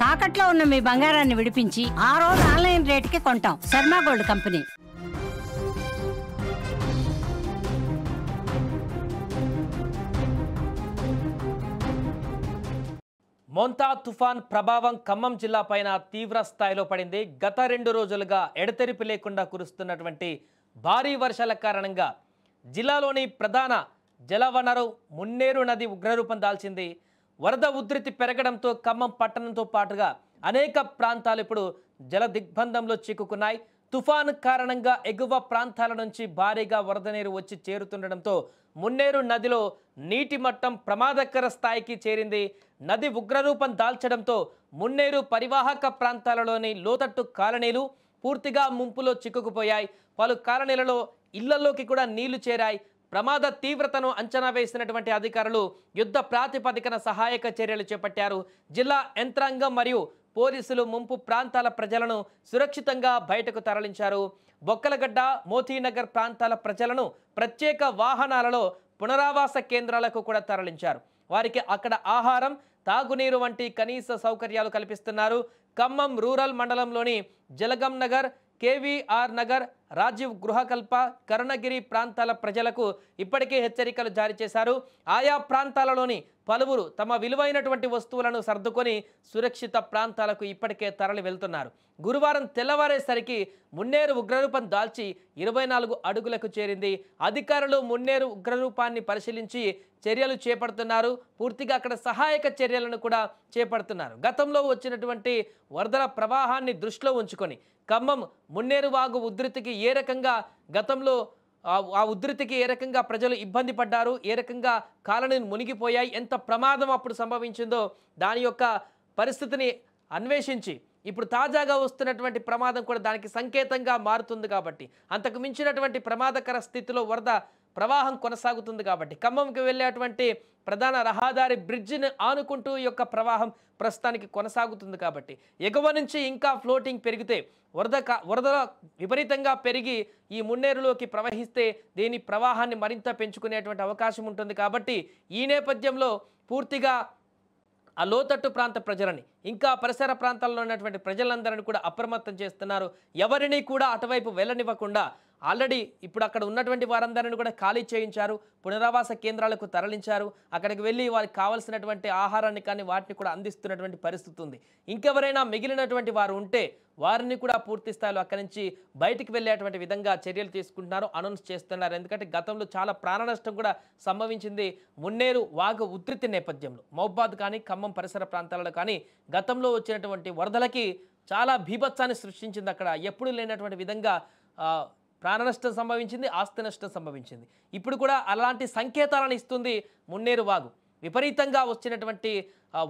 తాకట్లో ఉన్న మీ బంగారాన్ని విడిపించి ఆ రోజు ఆన్లైన్ రేటుకి కొంటాం. Sharma gold company. మోంతా తుఫాన్ ప్రభావం ఖమ్మం జిల్లా పైన తీవ్ర స్థాయిలో పడింది. గత 2 రోజులుగా ఎడతెరిపి లేకుండా కురుస్తున్నటువంటి భారీ వర్షాల కారణంగా జిల్లాలోని ప్రధాన జలవనరు మున్నేరు నది ఉగ్రరూపం దాల్చింది. వరద ఉధృతి పెరగడంతో ఖమ్మం పట్టణంతో పాటుగా అనేక ప్రాంతాలు ఇప్పుడు జల దిగ్బంధంలో చిక్కుకున్నాయి. తుఫాను కారణంగా ఎగువ ప్రాంతాల నుంచి భారీగా వరద నీరు వచ్చి చేరుతుండడంతో మున్నేరు నదిలో నీటి మట్టం ప్రమాదకర స్థాయికి చేరింది. నది ఉగ్రరూపం దాల్చడంతో మున్నేరు పరివాహక ప్రాంతాలలోని లోతట్టు కాలనీలు పూర్తిగా ముంపులో చిక్కుకుపోయాయి. పలు కాలనీలలో ఇళ్లలోకి కూడా నీళ్లు చేరాయి. ప్రమాద తీవ్రతను అంచనా వేసినటువంటి అధికారులు యుద్ధ ప్రాతిపదికన సహాయక చర్యలు చేపట్టారు. జిల్లా యంత్రాంగం మరియు పోలీసులు ముంపు ప్రాంతాల ప్రజలను సురక్షితంగా బయటకు తరలించారు. బొక్కలగడ్డ, మోతీనగర్ ప్రాంతాల ప్రజలను ప్రత్యేక వాహనాలలో పునరావాస కేంద్రాలకు కూడా తరలించారు. వారికి అక్కడ ఆహారం, తాగునీరు వంటి కనీస సౌకర్యాలు కల్పిస్తున్నారు. ఖమ్మం రూరల్ మండలంలోని జలగం నగర్, కేవీఆర్ నగర్, రాజీవ్ గృహకల్ప, కరుణగిరి ప్రాంతాల ప్రజలకు ఇప్పటికే హెచ్చరికలు జారీ చేశారు. ఆయా ప్రాంతాలలోని పలువురు తమ విలువైనటువంటి వస్తువులను సర్దుకొని సురక్షిత ప్రాంతాలకు ఇప్పటికే తరలి వెళ్తున్నారు. గురువారం తెల్లవారేసరికి మున్నేరు ఉగ్రరూపం దాల్చి 24 అడుగులకు చేరింది. అధికారులు మున్నేరు ఉగ్రరూపాన్ని పరిశీలించి చర్యలు చేపడుతున్నారు. పూర్తిగా అక్కడ సహాయక చర్యలను కూడా చేపడుతున్నారు. గతంలో వచ్చినటువంటి వరదల ప్రవాహాన్ని దృష్టిలో ఉంచుకొని ఖమ్మం మున్నేరు వాగు ఉధృతికి ఏ రకంగా గతంలో ఆ ఉధృతికి ఏ రకంగా ప్రజలు ఇబ్బంది పడ్డారు, ఏ రకంగా కాలనీలు మునిగిపోయాయి, ఎంత ప్రమాదం అప్పుడు సంభవించిందో దాని యొక్క పరిస్థితిని అన్వేషించి ఇప్పుడు తాజాగా వస్తున్నటువంటి ప్రమాదం కూడా దానికి సంకేతంగా మారుతుంది. కాబట్టి అంతకు మించినటువంటి ప్రమాదకర స్థితిలో వరద ప్రవాహం కొనసాగుతుంది. కాబట్టి ఖమ్మంకి వెళ్ళేటువంటి ప్రధాన రహదారి బ్రిడ్జిని ఆనుకుంటూ ఈ యొక్క ప్రవాహం ప్రస్తుతానికి కొనసాగుతుంది. కాబట్టి ఎగువ నుంచి ఇంకా ఫ్లోటింగ్ పెరిగితే వరద విపరీతంగా పెరిగి ఈ మున్నేరులోకి ప్రవహిస్తే దీని ప్రవాహాన్ని మరింత పెంచుకునేటువంటి అవకాశం ఉంటుంది. కాబట్టి ఈ నేపథ్యంలో పూర్తిగా ఆ లోతట్టు ప్రాంత ప్రజలని ఇంకా పరిసర ప్రాంతాల్లో ఉన్నటువంటి ప్రజలందరినీ కూడా అప్రమత్తం చేస్తున్నారు. ఎవరిని కూడా అటువైపు వెళ్ళనివ్వకుండా ఆల్రెడీ ఇప్పుడు అక్కడ ఉన్నటువంటి వారందరిని కూడా ఖాళీ చేయించారు. పునరావాస కేంద్రాలకు తరలించారు. అక్కడికి వెళ్ళి వారికి కావాల్సినటువంటి ఆహారాన్ని కానీ వాటిని కూడా అందిస్తున్నటువంటి పరిస్థితి ఉంది. ఇంకెవరైనా మిగిలినటువంటి వారు ఉంటే వారిని కూడా పూర్తి స్థాయిలో అక్కడి నుంచి బయటికి వెళ్ళేటువంటి విధంగా చర్యలు తీసుకుంటున్నారు, అనౌన్స్ చేస్తున్నారు. ఎందుకంటే గతంలో చాలా ప్రాణ నష్టం కూడా సంభవించింది మున్నేరు వాగు ఉధృతి నేపథ్యంలో. మహబూబాద్ కానీ ఖమ్మం పరిసర ప్రాంతాలలో కానీ గతంలో వచ్చినటువంటి వరదలకి చాలా బీభత్సాన్ని సృష్టించింది. అక్కడ ఎప్పుడు లేనటువంటి విధంగా ప్రాణ నష్టం సంభవించింది, ఆస్తి నష్టం సంభవించింది. ఇప్పుడు కూడా అలాంటి సంకేతాలను ఇస్తుంది మున్నేరు వాగు. విపరీతంగా వచ్చినటువంటి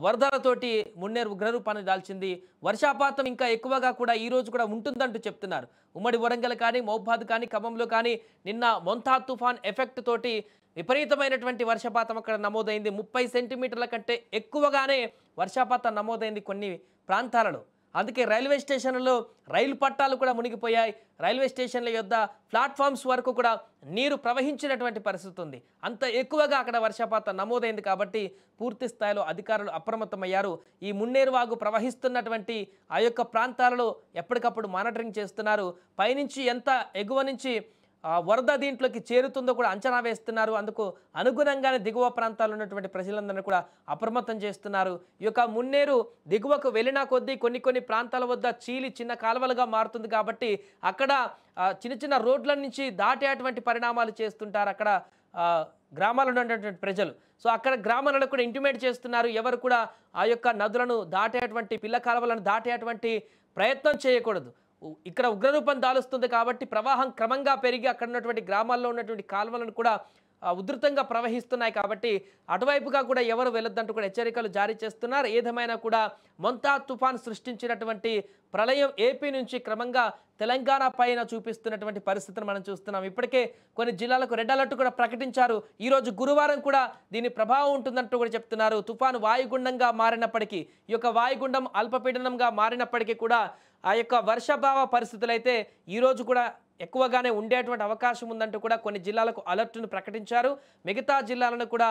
వరదలతోటి మున్నేరు ఉగ్రరూపాన్ని దాల్చింది. వర్షపాతం ఇంకా ఎక్కువగా కూడా ఈరోజు కూడా ఉంటుందంటూ చెప్తున్నారు. ఉమ్మడి వరంగల్ కానీ, మహబూబాద్ కానీ, ఖమ్మంలో కానీ నిన్న మోంతా తుఫాన్ ఎఫెక్ట్ తోటి విపరీతమైనటువంటి వర్షపాతం అక్కడ నమోదైంది. 30 సెంటీమీటర్ల కంటే ఎక్కువగానే వర్షపాతం నమోదైంది కొన్ని ప్రాంతాలలో. అందుకే రైల్వే స్టేషన్లలో రైలు పట్టాలు కూడా మునిగిపోయాయి. రైల్వే స్టేషన్ల యొద్ద ప్లాట్ఫామ్స్ వరకు కూడా నీరు ప్రవహించినటువంటి పరిస్థితి ఉంది. అంత ఎక్కువగా అక్కడ వర్షపాతం నమోదైంది. కాబట్టి పూర్తి స్థాయిలో అధికారులు అప్రమత్తమయ్యారు. ఈ మున్నేరు వాగు ప్రవహిస్తున్నటువంటి ఆ యొక్క ప్రాంతాలలో ఎప్పటికప్పుడు మానిటరింగ్ చేస్తున్నారు. పైనుంచి ఎంత ఎగువ నుంచి వరద దీంట్లోకి చేరుతుందో కూడా అంచనా వేస్తున్నారు. అందుకు అనుగుణంగానే దిగువ ప్రాంతాల్లో ఉన్నటువంటి ప్రజలందరినీ కూడా అప్రమత్తం చేస్తున్నారు. ఈ యొక్క మున్నేరు దిగువకు వెళ్ళినా కొద్దీ కొన్ని ప్రాంతాల వద్ద చీలి చిన్న కాలువలుగా మారుతుంది. కాబట్టి అక్కడ చిన్న చిన్న రోడ్ల నుంచి దాటేటువంటి పరిణామాలు చేస్తుంటారు అక్కడ గ్రామాల్లో ఉన్నటువంటి ప్రజలు. సో అక్కడ గ్రామాలలో కూడా ఇంటిమేట్ చేస్తున్నారు, ఎవరు కూడా ఆ యొక్క నదులను దాటేటువంటి పిల్ల కాలువలను దాటేటువంటి ప్రయత్నం చేయకూడదు. ఇక్కడ ఉగ్రరూపం దాలుస్తుంది కాబట్టి ప్రవాహం క్రమంగా పెరిగి అక్కడ ఉన్నటువంటి గ్రామాల్లో ఉన్నటువంటి కాలువలను కూడా ఉధృతంగా ప్రవహిస్తున్నాయి. కాబట్టి అటువైపుగా కూడా ఎవరు వెళ్ళొద్దంటూ కూడా హెచ్చరికలు జారీ చేస్తున్నారు. ఏదేమైనా కూడా మోంతా తుఫాన్ సృష్టించినటువంటి ప్రళయం ఏపీ నుంచి క్రమంగా తెలంగాణ పైన చూపిస్తున్నటువంటి పరిస్థితిని మనం చూస్తున్నాం. ఇప్పటికే కొన్ని జిల్లాలకు రెడ్ అలర్ట్ కూడా ప్రకటించారు. ఈరోజు గురువారం కూడా దీని ప్రభావం ఉంటుందంటూ కూడా చెప్తున్నారు. తుఫాను వాయుగుండంగా మారినప్పటికీ, ఈ యొక్క వాయుగుండం అల్పపీడనంగా మారినప్పటికీ కూడా ఆ యొక్క వర్షభావ పరిస్థితులు అయితే ఈరోజు కూడా ఎక్కువగానే ఉండేటువంటి అవకాశం ఉందంటూ కూడా కొన్ని జిల్లాలకు అలర్ట్ను ప్రకటించారు. మిగతా జిల్లాలను కూడా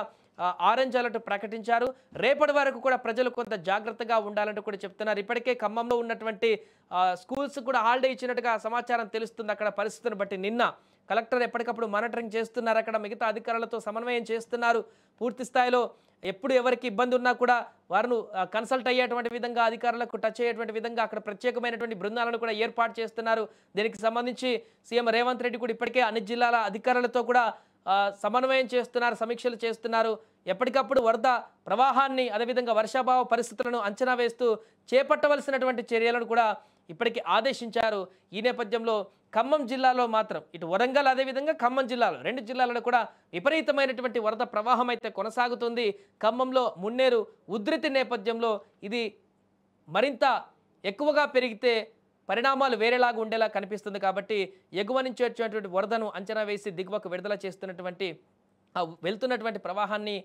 ఆరెంజ్ అలర్ట్ ప్రకటించారు. రేపటి వరకు కూడా ప్రజలు కొంత జాగ్రత్తగా ఉండాలంటూ కూడా చెప్తున్నారు. ఇప్పటికే ఖమ్మంలో ఉన్నటువంటి స్కూల్స్ కూడా హాలిడే ఇచ్చినట్టుగా సమాచారం తెలుస్తుంది. అక్కడ పరిస్థితిని బట్టి నిన్న కలెక్టర్ ఎప్పటికప్పుడు మానిటరింగ్ చేస్తున్నారు. అక్కడ మిగతా అధికారులతో సమన్వయం చేస్తున్నారు. పూర్తి స్థాయిలో ఎప్పుడు ఎవరికి ఇబ్బంది ఉన్నా కూడా వారిని కన్సల్ట్ అయ్యేటువంటి విధంగా, అధికారులకు టచ్ అయ్యేటువంటి విధంగా అక్కడ ప్రత్యేకమైనటువంటి బృందాలను కూడా ఏర్పాటు చేస్తున్నారు. దీనికి సంబంధించి సీఎం రేవంత్ రెడ్డి కూడా ఇప్పటికే అన్ని జిల్లాల అధికారులతో కూడా సమన్వయం చేస్తున్నారు, సమీక్షలు చేస్తున్నారు. ఎప్పటికప్పుడు వరద ప్రవాహాన్ని, అదేవిధంగా వర్షాభావ పరిస్థితులను అంచనా వేస్తూ చేపట్టవలసినటువంటి చర్యలను కూడా ఇప్పటికీ ఆదేశించారు. ఈ నేపథ్యంలో ఖమ్మం జిల్లాలో మాత్రం ఇటు వరంగల్, అదేవిధంగా ఖమ్మం జిల్లాలో 2 జిల్లాలలో కూడా విపరీతమైనటువంటి వరద ప్రవాహం అయితే కొనసాగుతుంది. ఖమ్మంలో మున్నేరు ఉధృతి నేపథ్యంలో ఇది మరింత ఎక్కువగా పెరిగితే పరిణామాలు వేరేలాగా ఉండేలా కనిపిస్తుంది. కాబట్టి ఎగువ నుంచి వచ్చేటువంటి వరదను అంచనా వేసి దిగువకు విడుదల చేస్తున్నటువంటి వెళ్తున్నటువంటి ప్రవాహాన్ని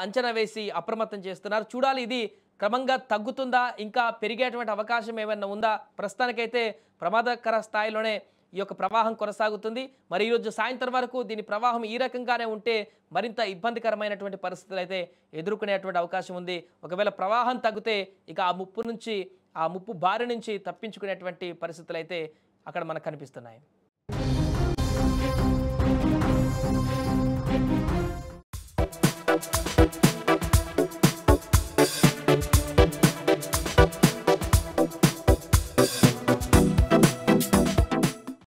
అంచనా వేసి అప్రమత్తం చేస్తున్నారు. చూడాలి ఇది క్రమంగా తగ్గుతుందా, ఇంకా పెరిగేటువంటి అవకాశం ఏమైనా ఉందా? ప్రస్తుతానికైతే ప్రమాదకర స్థాయిలోనే ఈ యొక్క ప్రవాహం కొనసాగుతుంది. మరి ఈరోజు సాయంత్రం వరకు దీని ప్రవాహం ఈ రకంగానే ఉంటే మరింత ఇబ్బందికరమైనటువంటి పరిస్థితులు అయితే ఎదుర్కొనేటువంటి అవకాశం ఉంది. ఒకవేళ ప్రవాహం తగ్గితే ఇక ఆ ముప్పు బారి నుంచి తప్పించుకునేటువంటి పరిస్థితులు అయితే అక్కడ మనకు కనిపిస్తున్నాయి.